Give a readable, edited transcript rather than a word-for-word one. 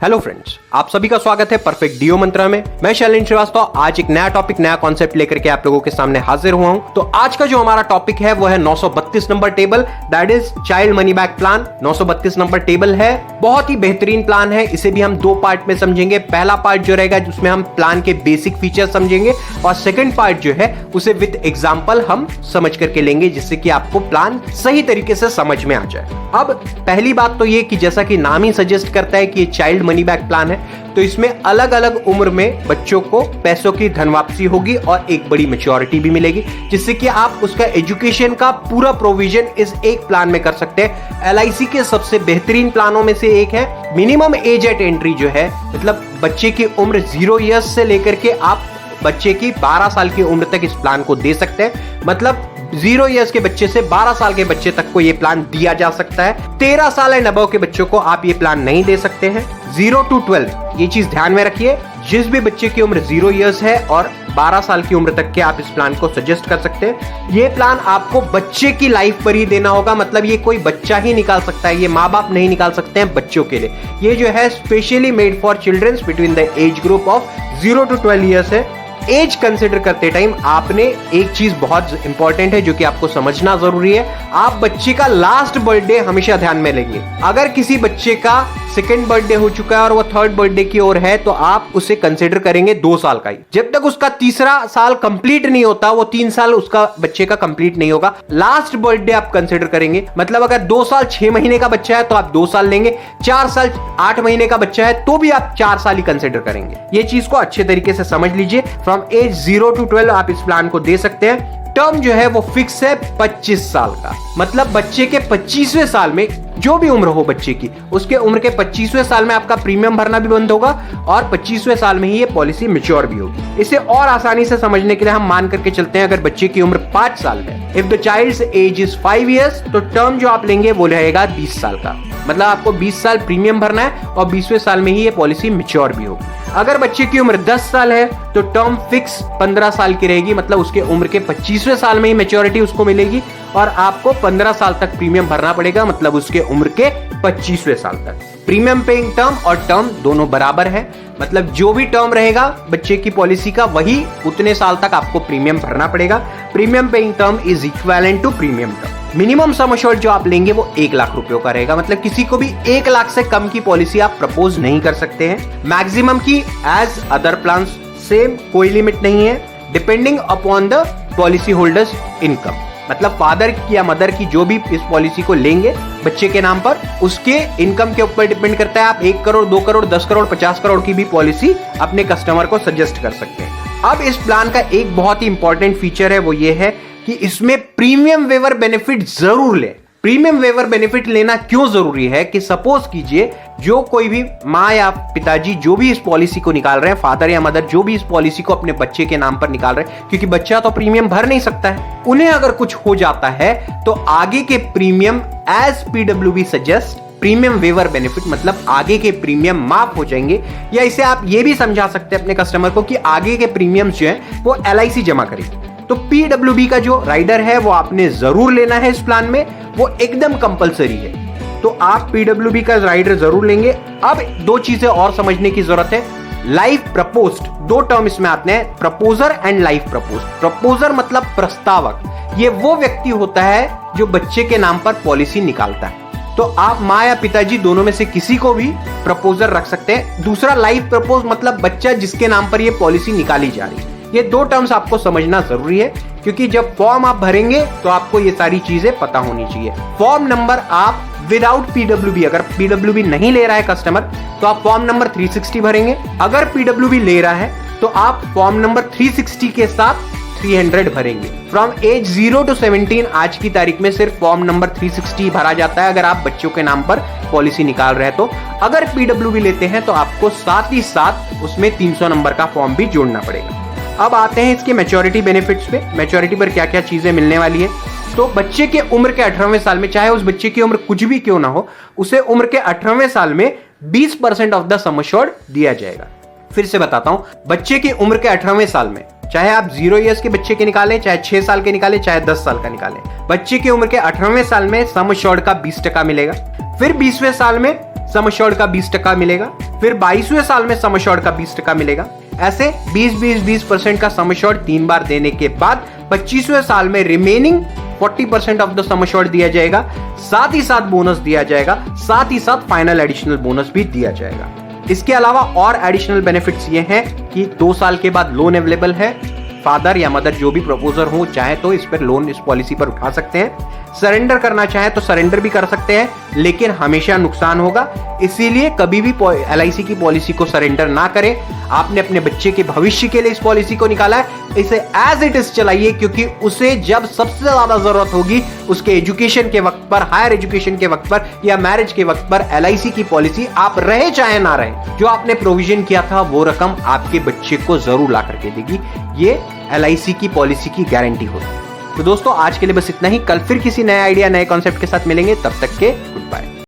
Hello friends, आप सभी का स्वागत है परफेक्ट डीओ मंत्रा में। मैं शैलेंद्र श्रीवास्तव आज एक नया टॉपिक, नया कॉन्सेप्ट लेकर के आप लोगों के सामने हाजिर हुआ हूं। तो आज का जो हमारा टॉपिक है वो है 932 number table, that is child money back plan. 932 number table है, बहुत ही बेहतरीन प्लान है। इसे भी हम दो पार्ट में समझेंगे। पहला पार्ट जो रहेगा जिसमें हम प्लान के बेसिक फीचर समझेंगे, और सेकंड पार्ट जो है उसे विद एग्जांपल हम समझ करके लेंगे, जिससे कि आपको प्लान सही तरीके से समझ में आ जाए। अब पहली बात तो ये कि जैसा कि नाम ही सजेस्ट करता है कि ये चाइल्ड मनी बैक प्लान है, तो इसमें अलग अलग उम्र में बच्चों को पैसों की धन वापसी होगी और एक बड़ी मैच्योरिटी भी मिलेगी, जिससे कि आप उसका एजुकेशन का पूरा प्रोविजन इस एक प्लान में कर सकते हैं। एलआईसी के सबसे बेहतरीन प्लानों में से एक है। मिनिमम एज एट एंट्री जो है, मतलब बच्चे की उम्र 0 ईयर्स से लेकर के आप बच्चे की 12 साल की उम्र तक इस प्लान को दे सकते हैं। मतलब 0 ईयर्स के बच्चे से 12 साल के बच्चे तक को यह प्लान दिया जा सकता है। 13 साल एंड अबव के बच्चों को आप ये प्लान नहीं दे सकते हैं। 0 to 12 ये चीज ध्यान में रखिए। जिस भी बच्चे की उम्र 0 ईयर्स है और 12 साल की उम्र तक के आप इस प्लान को सजेस्ट कर सकते हैं। ये प्लान आपको बच्चे की लाइफ पर ही देना होगा, मतलब ये कोई बच्चा ही निकाल सकता है, ये माँ बाप नहीं निकाल सकते हैं बच्चों के लिए। ये जो है specially made for childrens between the age group of 0 to 12 years है। एज कंसिडर करते टाइम आपने एक चीज बहुत इंपॉर्टेंट है जो कि आपको समझना जरूरी है। आप बच्चे का लास्ट बर्थडे हमेशा ध्यान में लेंगे। अगर किसी बच्चे का सेकंड बर्थडे हो चुका है और वो थर्ड बर्थडे की ओर है, तो आप उसे कंसिडर करेंगे 2 साल का ही। जब तक उसका तीसरा साल कंप्लीट नहीं होता, वो 3 साल उसका बच्चे का कंप्लीट नहीं होगा। लास्ट बर्थडे आप कंसिडर करेंगे, मतलब अगर 2 साल 6 महीने का बच्चा है तो आप 2 साल लेंगे। 4 साल 8 महीने का बच्चा है तो भी आप 4 साल ही कंसिडर करेंगे। ये चीज को अच्छे तरीके से समझ लीजिए। फ्रॉम एज 0 to 12 आप इस प्लान को दे सकते हैं। टर्म जो है वो फिक्स है 25 साल का, मतलब बच्चे के 25वें साल में जो भी उम्र हो बच्चे की, उसके उम्र के 25वें साल में आपका प्रीमियम भरना भी बंद होगा और 25वें साल में ही ये पॉलिसी मैच्योर भी होगी। इसे और आसानी से समझने के लिए हम मान करके चलते हैं, अगर बच्चे की उम्र 5 साल है, if the child's age is 5 years, तो टर्म जो आप लेंगे वो रहेगा 20 साल का। मतलब आपको 20 साल प्रीमियम भरना है और 20वें साल में ही ये पॉलिसी मैच्योर भी होगी। अगर बच्चे की उम्र 10 साल है तो टर्म फिक्स 15 साल की रहेगी, मतलब उसके उम्र के 25वें साल में ही मैच्योरिटी उसको मिलेगी और आपको 15 साल तक प्रीमियम भरना पड़ेगा, मतलब उसके उम्र के 25वें साल तक। प्रीमियम पेइंग टर्म और टर्म दोनों बराबर है, मतलब जो भी टर्म रहेगा बच्चे की पॉलिसी का, वही उतने साल तक आपको प्रीमियम भरना पड़ेगा। Premium paying term is equivalent to premium term. Minimum sum assured जो आप लेंगे वो 1 लाख रुपयों का रहेगा, मतलब किसी को भी 1 लाख से कम की पॉलिसी आप प्रपोज नहीं कर सकते हैं। मैक्सिमम की एज अदर प्लान सेम, कोई लिमिट नहीं है, depending upon the policy holders income. मतलब फादर या मदर की जो भी इस पॉलिसी को लेंगे बच्चे के नाम पर, उसके इनकम के ऊपर डिपेंड करता है। आप 1 करोड़ 2 करोड़ 10 करोड़ 50 करोड़ की भी पॉलिसी अपने कस्टमर को सजेस्ट कर सकते हैं। अब इस प्लान का एक बहुत ही इंपॉर्टेंट फीचर है, वो ये है कि इसमें प्रीमियम वेवर बेनिफिट जरूर लें। प्रीमियम वेवर बेनिफिट लेना क्यों जरूरी है कि सपोज कीजिए जो कोई भी माँ या पिताजी जो भी इस पॉलिसी को निकाल रहे हैं, फादर या मदर जो भी इस पॉलिसी को अपने बच्चे के नाम पर निकाल रहे हैं, क्योंकि बच्चा तो प्रीमियम भर नहीं सकता है, उन्हें अगर कुछ हो जाता है तो आगे के premium age PWB suggest premium waiver benefit, मतलब आगे के प्रीमियम माफ हो जाएंगे। या इसे आप ये भी समझा सकते हैं अपने कस्टमर को कि आगे के प्रीमियम्स जो है वो एलआईसी जमा करेगी। तो पीडब्ल्यूबी का जो राइडर है वो आपने जरूर लेना है इस प्लान में, वो एकदम कंपलसरी है। तो आप पीडब्ल्यूबी का राइडर जरूर लेंगे। अब 2 चीजें और समझने की जरूरत है। लाइफ प्रपोज्ड, 2 टर्म इसमें आते हैं, proposer and life proposed. Proposer मतलब प्रस्तावक, ये वो व्यक्ति होता है जो बच्चे के नाम पर पॉलिसी निकालता है। तो आप माँ या पिताजी दोनों में से किसी को भी प्रपोजर रख सकते हैं। दूसरा लाइफ प्रपोज, मतलब बच्चा जिसके नाम पर ये पॉलिसी निकाली जा रही है। ये 2 टर्म्स आपको समझना जरूरी है, क्योंकि जब फॉर्म आप भरेंगे तो आपको ये सारी चीजें पता होनी चाहिए। फॉर्म नंबर आप विदाउट पीडब्ल्यूबी, अगर पीडब्ल्यूबी नहीं ले रहा है कस्टमर, तो आप फॉर्म नंबर 360 भरेंगे। अगर पीडब्ल्यूबी ले रहा है तो आप फॉर्म नंबर 360 के साथ 300 भरेंगे। फ्रॉम एज 0 to 17 आज की तारीख में सिर्फ फॉर्म नंबर 360 भरा जाता है अगर आप बच्चों के नाम पर पॉलिसी निकाल रहे हैं। तो अगर पीडब्ल्यूबी लेते हैं तो आपको साथ ही साथ उसमें 300 नंबर का फॉर्म भी जोड़ना पड़ेगा। अब आते हैं इसके मैच्योरिटी बेनिफिट्स पे। मैच्योरिटी पर क्या क्या चीजें मिलने वाली है। तो बच्चे के उम्र के 18वें साल में, चाहे उस बच्चे की उम्र कुछ भी क्यों ना हो, उसे उम्र के 18वें साल में 20% ऑफ द सम एश्योर्ड दिया जाएगा। फिर से बताता हूं, बच्चे की उम्र के 18वें साल में, चाहे आप 0 ईयर्स के बच्चे के निकालें, चाहे 6 साल के निकालें, चाहे 10 साल का निकालें, बच्चे की उम्र के 18वें साल में सम एश्योर्ड का 20% मिलेगा। फिर 20वें साल में सम एश्योर्ड का 20% मिलेगा, फिर 22वें साल में सम एश्योर्ड का 20% मिलेगा। ऐसे 20-20-20% का सम एश्योर्ड 3 बार देने के बाद 25वें साल में remaining 40% of the sum assured दिया जाएगा, साथ ही साथ बोनस दिया जाएगा, साथ ही साथ फाइनल एडिशनल बोनस भी दिया जाएगा। इसके अलावा और एडिशनल बेनिफिट्स ये हैं कि 2 साल के बाद लोन अवेलेबल है। फादर या मदर जो भी प्रपोजर हो चाहे तो इस पर लोन इस पॉलिसी पर उठा सकते हैं। सरेंडर करना चाहे तो सरेंडर भी कर सकते हैं, लेकिन हमेशा नुकसान होगा, इसीलिए कभी भी LIC की पॉलिसी को सरेंडर ना करें। आपने अपने बच्चे के भविष्य के लिए इस पॉलिसी को निकाला है, इसे एज इट इज चलाइए, क्योंकि उसे जब सबसे ज्यादा जरूरत होगी उसके एजुकेशन के वक्त पर, हायर एजुकेशन के वक्त पर या मैरिज के वक्त पर LIC की पॉलिसी आप रहे चाहे ना रहे, जो आपने प्रोविजन किया था वो रकम आपके बच्चे को जरूर ला करके देगी। ये LIC की पॉलिसी की गारंटी होगी। तो दोस्तों आज के लिए बस इतना ही। कल फिर किसी नए आइडिया, नए कॉन्सेप्ट के साथ मिलेंगे, तब तक के गुड बाय।